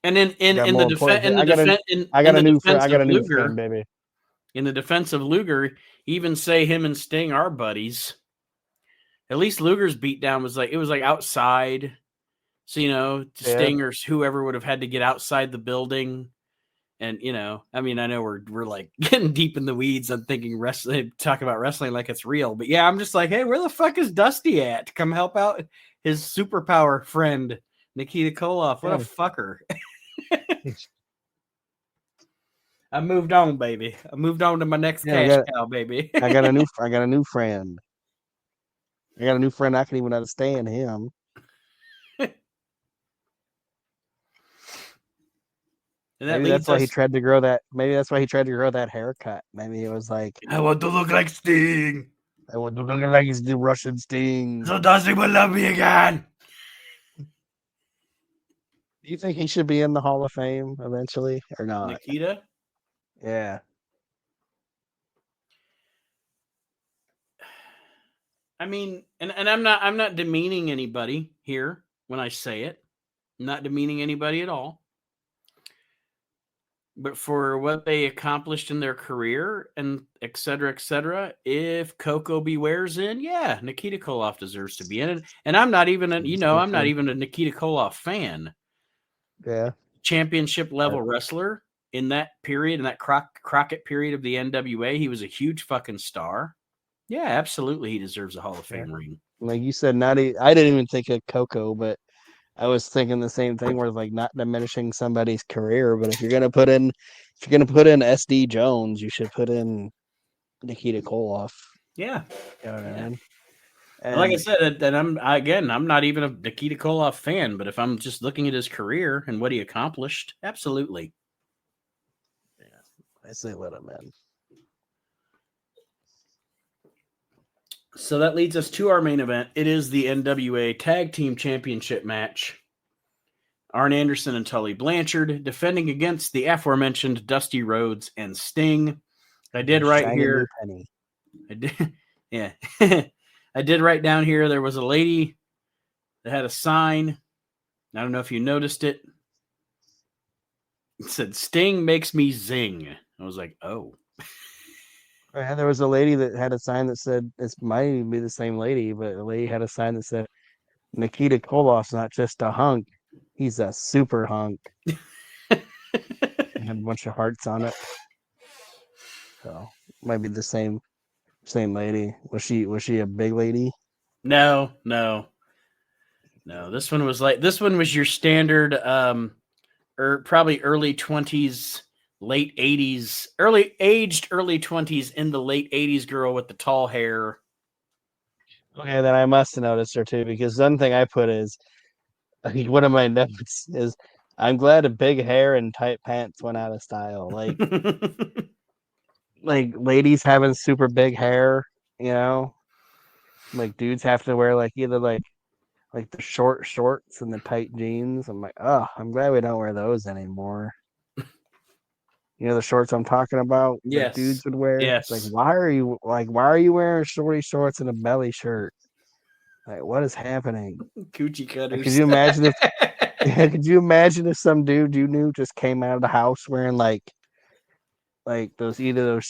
S1: And
S2: I got more important. I
S1: in
S2: got a
S1: the
S2: new friend.
S1: defense
S2: I got
S1: of
S2: a new friend,
S1: Luger,
S2: baby.
S1: even say him and Sting are buddies. At least Luger's beatdown was like it was like outside. So, to
S2: Yeah,
S1: Sting or whoever would have had to get outside the building. And, I mean, I know we're like getting deep in the weeds. I'm thinking wrestling, talk about wrestling like it's real. But yeah, I'm just like, hey, where the fuck is Dusty at? Come help out his superpower friend, Nikita Koloff. What a
S2: yeah.
S1: fucker. I moved on, baby. I moved on to my next
S2: Yeah,
S1: cash cow, baby.
S2: I got a new friend. I got a new friend. I can even understand him.
S1: And that
S2: Maybe that's
S1: leads
S2: why he
S1: us.
S2: tried to grow that. Maybe that's why he tried to grow that haircut. Maybe it was like,
S1: I want to look like Sting.
S2: I want to look like he's the Russian Sting.
S1: So Dusty will love me again.
S2: Do you think he should be in the Hall of Fame eventually or not?
S1: Nikita?
S2: Yeah,
S1: I mean, and I'm not demeaning anybody here when I say it. I'm not demeaning anybody at all. But for what they accomplished in their career and et cetera, if Coco Beware's in, yeah, Nikita Koloff deserves to be in it. And I'm not even I'm not even a Nikita Koloff fan.
S2: yeah.
S1: Championship
S2: Uh,
S1: level wrestler in that period, in that Crockett period of the NWA, he was a huge fucking star. Yeah, absolutely, he deserves a Hall of
S2: yeah.
S1: Fame ring.
S2: Like you said, I didn't even think of Coco, but I was thinking the same thing where like not diminishing somebody's career, but if you're gonna put in SD Jones, you should put in Nikita Koloff.
S1: Yeah.
S2: You know what I
S1: Yeah.
S2: mean?
S1: And like I
S2: And
S1: said, and I'm not even a Nikita Koloff fan, but if I'm just looking at his career and what he accomplished, absolutely.
S2: I say let him in.
S1: So that leads us to our main event. It is the NWA Tag Team Championship match. Arn Anderson and Tully Blanchard defending against the aforementioned Dusty Rhodes and Sting. I did right
S2: Shiny
S1: here.
S2: new penny.
S1: I did, yeah. I did write down here. There was a lady that had a sign. I don't know if you noticed it. It said, "Sting makes me zing." I was like, oh.
S2: And there was a lady that had a sign that said, "It might be the same lady," but the lady had a sign that said, "Nikita Koloff's not just a hunk; he's a super hunk." It had a bunch of hearts on it, so might be the same lady. Was she a big lady?
S1: No, no, no. This one was your standard probably early 20s, late 80s, early 20s in the late 80s girl with the tall hair.
S2: Okay, then I must have noticed her too, because one thing I put is one of my notes is I'm glad a big hair and tight pants went out of style. Like ladies having super big hair, you know, like dudes have to wear like either like the short shorts and the tight jeans. I'm like, oh, I'm glad we don't wear those anymore. You know the shorts I'm talking about that
S1: Yes.
S2: dudes would wear. It's
S1: Yes.
S2: why are you wearing shorty shorts and a belly shirt? Like what is happening?
S1: Coochie
S2: Like, could
S1: cutters.
S2: you imagine if could you imagine if some dude you knew just came out of the house wearing like those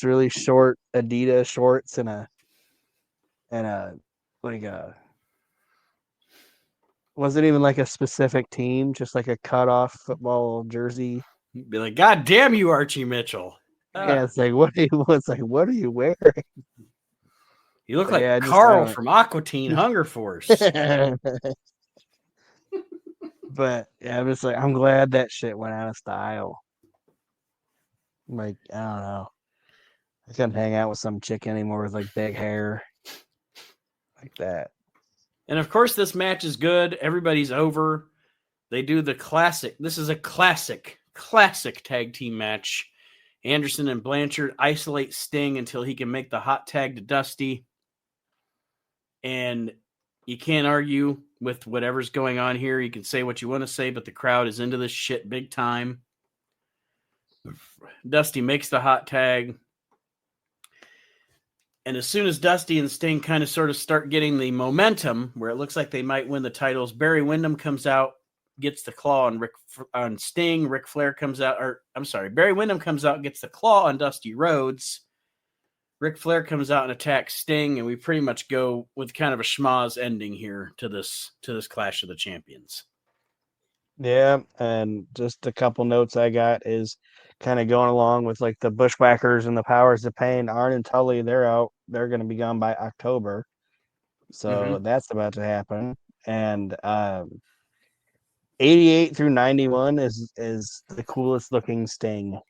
S2: really short Adidas shorts and a like a wasn't even like a specific team, just like a cut off football jersey.
S1: Be like, God damn you, Archie Mitchell.
S2: Yeah,
S1: Ah,
S2: it's like what are you wearing?
S1: you look
S2: But
S1: like
S2: yeah, I
S1: Carl
S2: don't
S1: from Aqua Teen Hunger Force.
S2: know. But yeah, I'm just like I'm glad that shit went out of style. Like, I don't know. I couldn't hang out with some chick anymore with like big hair like that.
S1: And of course, this match is good. Everybody's over. They do the classic. This is a classic tag team match. Anderson and Blanchard isolate Sting until he can make the hot tag to Dusty. And you can't argue with whatever's going on here. You can say what you want to say, but the crowd is into this shit big time. Dusty makes the hot tag. And as soon as Dusty and Sting kind of sort of start getting the momentum where it looks like they might win the titles, Barry Windham comes out, gets the claw on Sting. Ric Flair comes out, or I'm sorry, Barry Windham comes out, gets the claw on Dusty Rhodes. Ric Flair comes out and attacks Sting, and we pretty much go with kind of a schmoz ending here to this Clash of the Champions.
S2: Yeah, and just a couple notes I got is kind of going along with like the Bushwhackers and the Powers of Pain. Arn and Tully, they're out. They're going to be gone by October, so
S1: Mm-hmm.
S2: that's about to happen. And 88 through 91 is the coolest looking Sting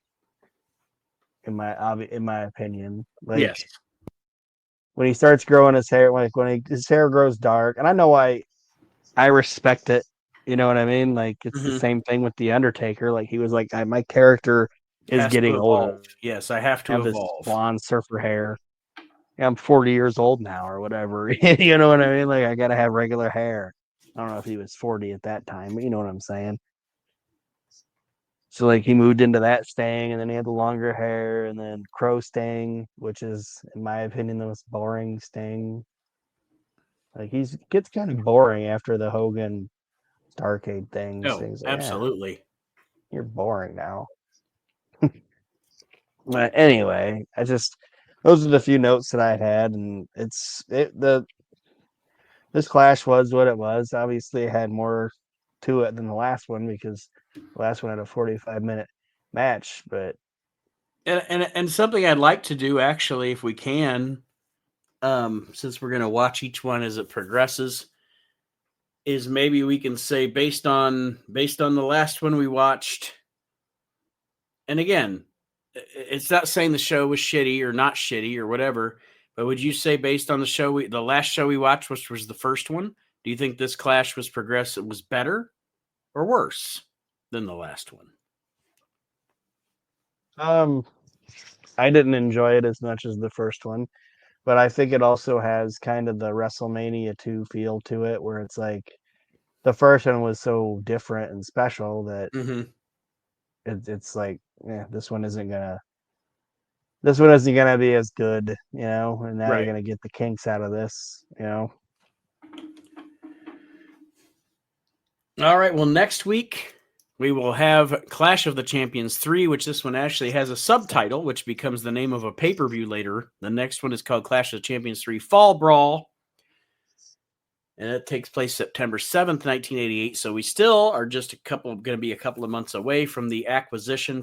S2: in my opinion. Like
S1: Yes.
S2: when he starts growing his hair, like his hair grows dark, and I know I respect it. You know what I mean? Like it's the
S1: Mm-hmm.
S2: same thing with the Undertaker. Like he was like, my character is
S1: Has to
S2: getting older.
S1: evolve. Yes, I have
S2: I
S1: to
S2: have this
S1: evolve.
S2: blonde surfer hair. Yeah, I'm 40 years old now, or whatever. You know what I mean? Like I gotta have regular hair. I don't know if he was 40 at that time, but you know what I'm saying. So like he moved into that Stang, and then he had the longer hair, and then Crow Stang, which is, in my opinion, the most boring Stang. Like he gets kind of boring after the Hogan Starcade things.
S1: Oh,
S2: Things like, yeah,
S1: absolutely.
S2: you're boring now. But anyway, those are the few notes that I had, and this clash was what it was. Obviously, it had more to it than the last one because the last one had a 45-minute match. But
S1: And something I'd like to do actually, if we can, since we're going to watch each one as it progresses, is maybe we can say based on the last one we watched. And again, it's not saying the show was shitty or not shitty or whatever, but would you say based on the last show we watched, which was the first one, do you think this Clash was better or worse than the last one?
S2: I didn't enjoy it as much as the first one, but I think it also has kind of the WrestleMania 2 feel to it, where it's like the first one was so different and special that it's like, yeah, this one isn't gonna be as good, and now you're
S1: Right.
S2: gonna get the kinks out of this.
S1: All right. Well, next week we will have Clash of the Champions 3, which this one actually has a subtitle, which becomes the name of a pay-per-view later. The next one is called Clash of the Champions 3 Fall Brawl. And it takes place September 7th, 1988. So we still are just going to be a couple of months away from the acquisition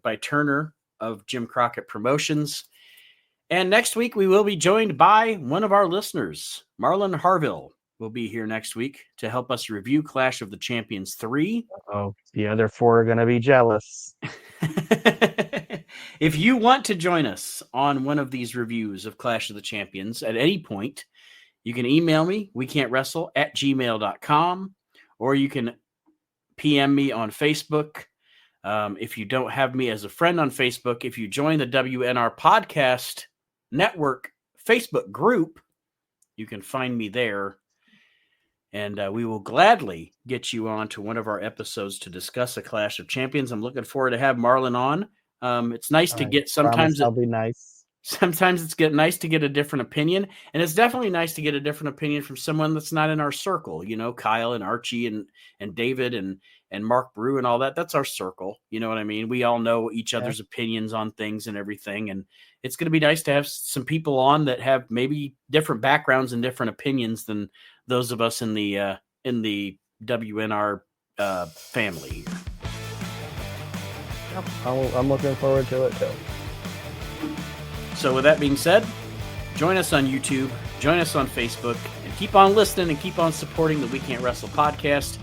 S1: by Turner of Jim Crockett Promotions. And next week we will be joined by one of our listeners, Marlon Harville. Will be here next week to help us review Clash of the Champions 3.
S2: Oh, the other 4 are going to be jealous.
S1: If you want to join us on one of these reviews of Clash of the Champions at any point, you can email me, wecan'twrestle@gmail.com, or you can PM me on Facebook. If you don't have me as a friend on Facebook, if you join the WNR Podcast Network Facebook group, you can find me there. And we will gladly get you on to one of our episodes to discuss a Clash of Champions. I'm looking forward to have Marlon on. It's nice to get sometimes.
S2: I'll be nice.
S1: Sometimes it's nice to get a different opinion, and it's definitely nice to get a different opinion from someone that's not in our circle. Kyle and Archie and David and Mark Brew and all that. That's our circle. You know what I mean? We all know each other's opinions on things and everything, and it's going to be nice to have some people on that have maybe different backgrounds and different opinions than those of us in the WNR family.
S2: Yep, I'm looking forward to it too.
S1: So with that being said, join us on YouTube, join us on Facebook, and keep on listening and keep on supporting the We Can't Wrestle podcast.